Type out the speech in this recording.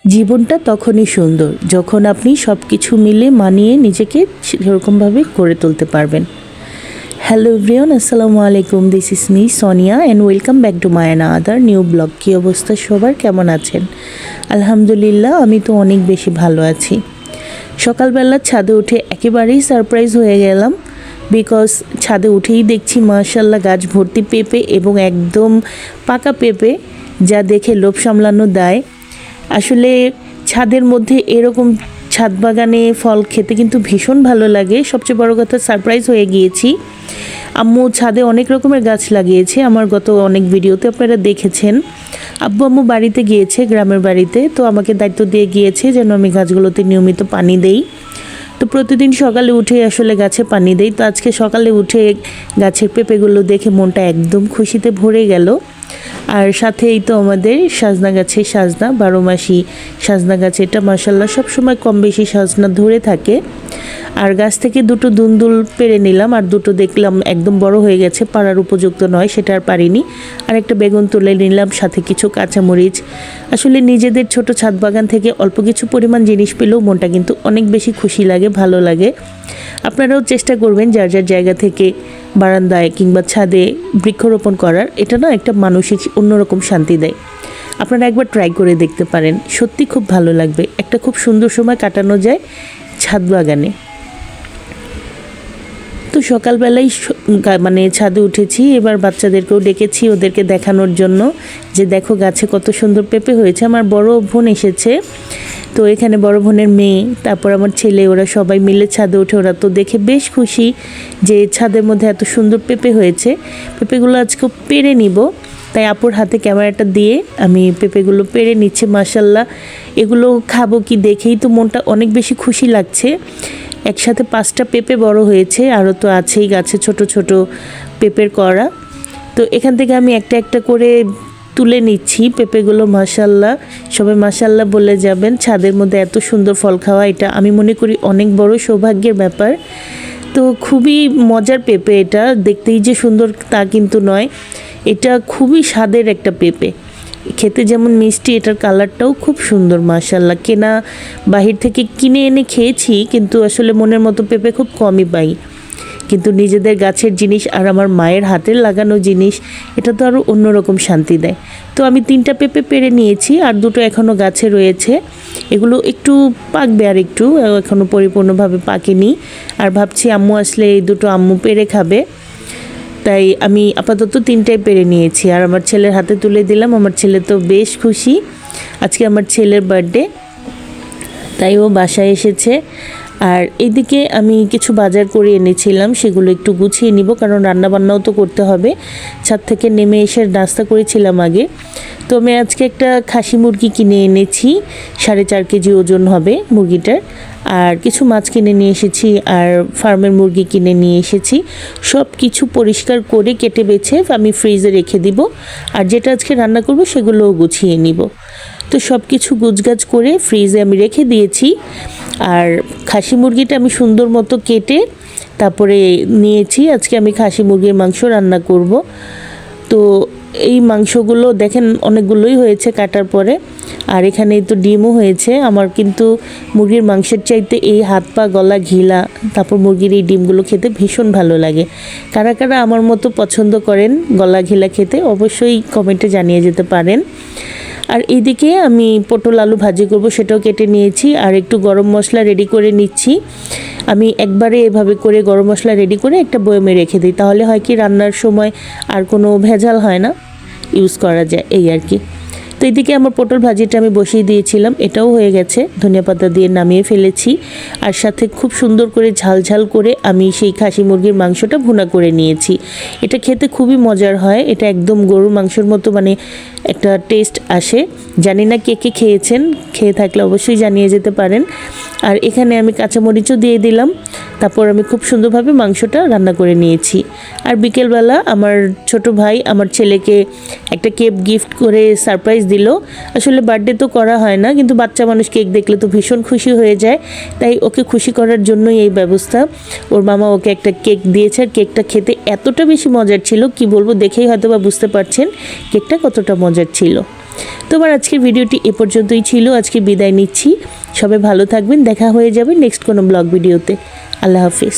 জীবনটা তখনই সুন্দর যখন আপনি সব কিছু মিলে মানিয়ে নিজেকে সেরকমভাবে করে তুলতে পারবেন। হ্যালো এভরিওয়ান, আসসালামু আলাইকুম। This is me Sonia and welcome back to my other new blog. কী অবস্থা সবার, কেমন আছেন? আলহামদুলিল্লাহ, আমি তো অনেক বেশি ভালো আছি। সকালবেলা ছাদে উঠে একেবারেই সারপ্রাইজ হয়ে গেলাম, বিকজ ছাদে উঠেই দেখছি মাশাআল্লাহ গাছ ভর্তি পেঁপে এবং একদম পাকা পেঁপে, যা দেখে লোভ সামলানো দায়। আসলে ছাদের মধ্যে এরকম ছাদ বাগানে ফল খেতে কিন্তু ভীষণ ভালো লাগে। সবচেয়ে বড় কথা, সারপ্রাইজ হয়ে গিয়েছি। আম্মু ছাদে অনেক রকমের গাছ লাগিয়েছে, আমার গত অনেক ভিডিওতে আপনারা দেখেছেন। আব্বু আম্মু বাড়িতে গিয়েছে, গ্রামের বাড়িতে, তো আমাকে দায়িত্ব দিয়ে গিয়েছে যেন আমি গাছগুলোতে নিয়মিত পানি দেই। তো প্রতিদিন সকালে উঠে আসলে গাছে পানি দেই। তো আজকে সকালে উঠে গাছের পেঁপেগুলো দেখে মনটা একদম খুশিতে ভরে গেল। আর সাথেই তো আমাদের সাজনা গাছে সাজনা, 12 মাসি সাজনা গাছ, এটা মাশাআল্লাহ সবসময় কম বেশি সাজনা ধরে থাকে। আর গাছ থেকে দুটো দুন্দুল পেরে নিলাম, আর দুটো দেখলাম একদম বড় হয়ে গেছে, পাড়ার উপযুক্ত নয়, সেটা আর পারিনি। আর একটা বেগুন তুলে নিলাম, সাথে কিছু কাঁচামরিচ। আসলে নিজেদের ছোট ছাদ বাগান থেকে অল্প কিছু পরিমাণ জিনিস পেলেও মনটা কিন্তু অনেক বেশি খুশি লাগে, ভালো লাগে। আপনারাও চেষ্টা করবেন যার যার জায়গা থেকে বারান্দায় কিংবা ছাদে বৃক্ষরোপণ করার। এটা না একটা মানসিক অন্যরকম শান্তি দেয়। আপনারা একবার ট্রাই করে দেখতে পারেন, সত্যি খুব ভালো লাগবে। একটা খুব সুন্দর সময় কাটানো যায় ছাদ বাগানে। তো সকালবেলাই মানে ছাদে উঠেছি, এবার বাচ্চাদেরকেও ডেকেছি ওদেরকে দেখানোর জন্য যে দেখো গাছে কত সুন্দর পেঁপে হয়েছে। আমার বড় বোন এসেছে, তো এখানে বড় বোনের মেয়ে, তারপর আমার ছেলে, ওরা সবাই মিলে ছাদে উঠে। ওরা তো দেখে বেশ খুশি যে ছাদের মধ্যে এত সুন্দর পেঁপে হয়েছে। পেঁপেগুলো আজকে পেড়ে নিব, তাই আপুর হাতে ক্যামেরাটা দিয়ে আমি পেঁপেগুলো পেড়ে নিচ্ছি। মাশাআল্লাহ, এগুলো খাবো কি দেখেই তো মনটা অনেক বেশি খুশি লাগছে। একসাথে 5টা পেঁপে বড় হয়েছে, আরও তো আছেই গাছে ছোট ছোট পেঁপের কড়া। তো এখান থেকে আমি একটা একটা করে তুলে নিচ্ছি পেঁপেগুলো। মাশাআল্লাহ, সবাই মাশাআল্লাহ বলে যাবেন। ছাদের মধ্যে এত সুন্দর ফল খাওয়া, এটা আমি মনে করি অনেক বড় সৌভাগ্যের ব্যাপার। তো খুবই মজার পেঁপে, এটা দেখতেই যে সুন্দর তা কিন্তু নয়, এটা খুবই স্বাদের একটা পেঁপে। খেতে যেমন মিষ্টি, এটার কালারটাও খুব সুন্দর মাশাআল্লাহ। কেনা বাহির থেকে কিনে এনে খেয়েছি, কিন্তু আসলে মনের মতো পেঁপে খুব কমই পাই। কিন্তু নিজেদের গাছের জিনিস আর আমার মায়ের হাতের লাগানো জিনিস, এটা তো আরও অন্যরকম শান্তি দেয়। তো আমি 3টা পেঁপে পেড়ে নিয়েছি, আর দুটো এখনও গাছে রয়েছে। এগুলো একটু পাকবে, আর একটু এখনও পরিপূর্ণভাবে পাকেনি। আর ভাবছি আম্মু আসলে এই দুটো আম্মু পেড়ে খাবে, তাই আমি আপাতত 3টাই পেরে নিয়েছি আর আমার ছেলের হাতে তুলে দিলাম। আমার ছেলে তো বেশ খুশি, আজকে আমার ছেলের বার্থডে, তাই ও বাসায় এসেছে। আর এদিকে আমি কিছু বাজার করে এনেছিলাম, সেগুলো একটু গুছিয়ে নিব, কারণ রান্নাবান্নাও তো করতে হবে। ছাদ থেকে নেমে এসে নাস্তা করেছিলাম আগে। তো আমি আজকে একটা খাসি মুরগি কিনে এনেছি, 4.5 কেজি ওজন হবে মুরগিটার। আর কিছু মাছ কিনে নিয়ে এসেছি, আর ফার্মের মুরগি কিনে নিয়ে এসেছি। সব কিছু পরিষ্কার করে কেটে বেছে আমি ফ্রিজে রেখে দিব, আর যেটা আজকে রান্না করব সেগুলোও গুছিয়ে নিব। তো সব কিছু গুছগাছ করে ফ্রিজে আমি রেখে দিয়েছি। আর খাসি মুরগিটা আমি সুন্দর মতো কেটে তারপরে নিয়েছি। আজকে আমি খাসি মুরগির মাংস রান্না করব। তো এই মাংসগুলো দেখেন অনেকগুলোই হয়েছে কাটার পরে, আর এখানে তো ডিমও হয়েছে। আমার কিন্তু মুরগির মাংসের চাইতে এই হাত পা গলা ঘিলা, তারপর মুরগির এই ডিমগুলো খেতে ভীষণ ভালো লাগে। কারা কারা আমার মতো পছন্দ করেন গলা ঘিলা খেতে, অবশ্যই কমেন্টে জানিয়ে যেতে পারেন। আর এইদিকে আমি পটল আলু ভাজি করব, সেটাও কেটে নিয়েছি। আর একটু গরম মশলা রেডি করে নিচ্ছি। আমি একবারে এভাবে করে গরম মশলা রেডি করে একটা বয়মে রেখে দিই, তাহলে হয় কি রান্নার সময় আর কোনো ভেজাল হয় না, ইউজ করা যায়, এই আর কি। তো এদিকে আমার পটল ভাজিটা আমি বসিয়ে দিয়েছিলাম, এটাও হয়ে গেছে, ধনিয়া পাতা দিয়ে নামিয়ে ফেলেছি। আর সাথে খুব সুন্দর করে ঝাল ঝাল করে আমি সেই খাসি মুরগির মাংসটা ভুনা করে নিয়েছি। এটা খেতে খুবই মজার হয়, এটা একদম গরুর মাংসের মতো মানে একটা টেস্ট আসে। জানি না কে কে খেয়েছেন, খেয়ে থাকলে অবশ্যই জানিয়ে যেতে পারেন। আর এখানে আমি কাঁচামরিচও দিয়ে দিলাম, তারপর আমি খুব সুন্দরভাবে মাংসটা রান্না করে নিয়েছি। আর বিকেলবেলা আমার ছোট ভাই আমার ছেলেকে একটা কেক গিফট করে সারপ্রাইজ দিল। আসলে বার্থডে তো করা হয় না, কিন্তু বাচ্চা মানুষ কেক দেখলে তো ভীষণ খুশি হয়ে যায়, তাই ওকে খুশি করার জন্যই এই ব্যবস্থা। ওর মামা ওকে একটা কেক দিয়েছে, আর কেকটা খেতে এতটা বেশি মজার ছিল কি বলবো, দেখেই হয়তো বা বুঝতে পারছেন কেকটা কতটা মজার ছিল। তোমার আজকের ভিডিওটি এ পর্যন্তই ছিল। আজকে বিদায় নিচ্ছি। সবাই ভালো থাকবেন, দেখা হয়ে যাবে নেক্সট কোনো ব্লগ ভিডিওতে। আল্লাহ হাফিজ।